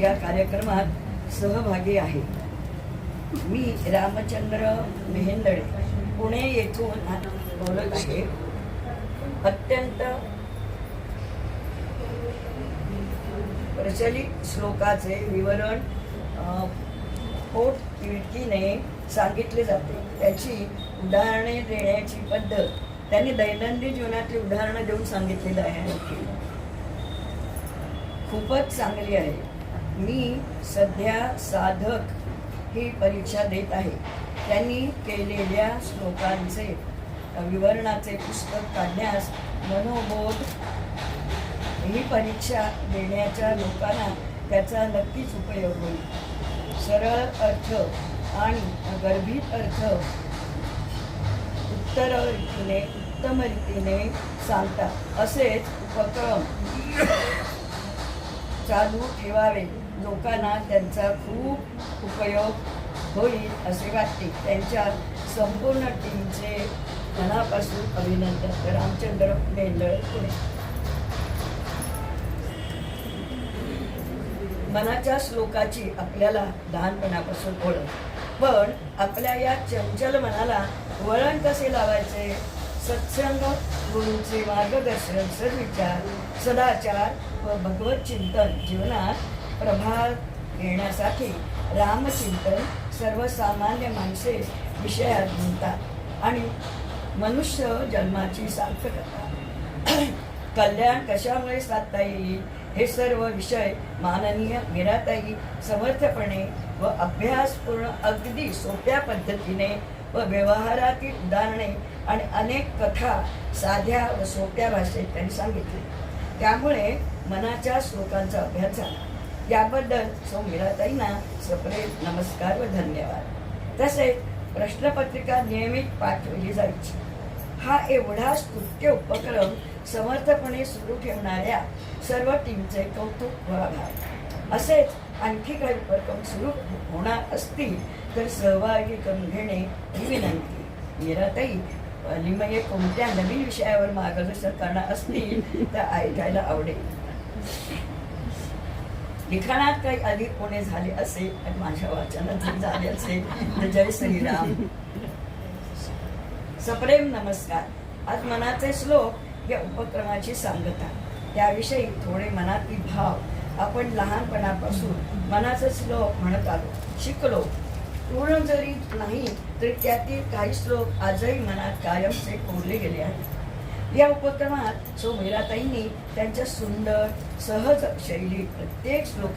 या कार्यक्रमात सहभागी आहे। मी रामचंद्र मेहेंदळे पुणे येथून बोलत आहे। अत्यंत प्रचलित श्लोकाचे विवरण पोटतिडकीने सांगितले जाते। त्याची उदाहरणे देण्याची पद्धत त्यांनी दैनंदिन जीवनातली उदाहरणं देऊन सांगितलेलं आहे, खूपच चांगली आहे। मी सध्या साधक ही परीक्षा देत आहे। त्यांनी केलेल्या श्लोकांचे विवरणाचे पुस्तक काढण्यास मनोबोध ही परीक्षा देण्याच्या लोकांना त्याचा नक्कीच उपयोग होईल। सरळ अर्थ आणि गर्भित अर्थ उत्तम रीतीने सांगतात। असेच उपक्रम चालू ठेवावे, लोकांना त्यांचा खूप उपयोग होईल असे वाटते। त्यांच्या संपूर्ण टीमचे मनापासून अभिनंदन। रामचंद्र मेहेंदळे, पुणे। मनाच्या श्लोकाची आपल्याला लहानपणापासून ओळख, पण आपल्या या चंचल मनाला वळण कसे लावायचे? सत्संग, गुरूंचे मार्गदर्शन, सद्विचार, सदाचार व भगवत चिंतन जीवनात प्रभाव घेण्यासाठी रामचिंतन सर्वसामान्य माणसे विषयात गुंततात आणि मनुष्य जन्माची सार्थ करतात। कल्याण कशामुळे साधता येईल हे सर्व विषय माननीय मीराताई समर्थपणे व अभ्यासपूर्ण अगदी सोप्या पद्धतीने व व्यवहारातील उदाहरणे आणि अनेक कथा साध्या व सोप्या भाषेत त्यांनी सांगितले। त्यामुळे मनाच्या श्लोकांचा अभ्यास झाला। याबद्दल सौ मीराताईंना सप्रेम नमस्कार व धन्यवाद। तसेच प्रश्नपत्रिका नियमित पाठवली जायची। हा एवढा स्तुत्य उपक्रम समर्थपणे सुरू ठेवणाऱ्या सर्व टीमचे कौतुक व आभार। असेच आणखी काही उपक्रम सुरू होणार असतील तर सहभागी करून घेणे ही विनंती। मीराताई लिमये कोणत्या नवीन विषयावर मार्गदर्शन करणार असतील तर ऐकायला आवडेल। लिखाणात काही अधिक कोणी झाले असेल आणि माझ्या वाचनात झाले असेल तर जय श्रीराम। सप्रेम नमस्कार। आज मनाचे श्लोक या उपक्रमाची सांगता, त्याविषयी थोडे मनातील भाव आपण लहानपणापासून मनाचे श्लोक म्हणत आलो, शिकलो। पूर्ण जरी नाही तरी त्यातील काही श्लोक आजही मनात कायमचे कोरले गेले आहेत। या उपक्रमात सौ मीराताईंनी त्यांच्या सुंदर सहज शैलीत प्रत्येक श्लोका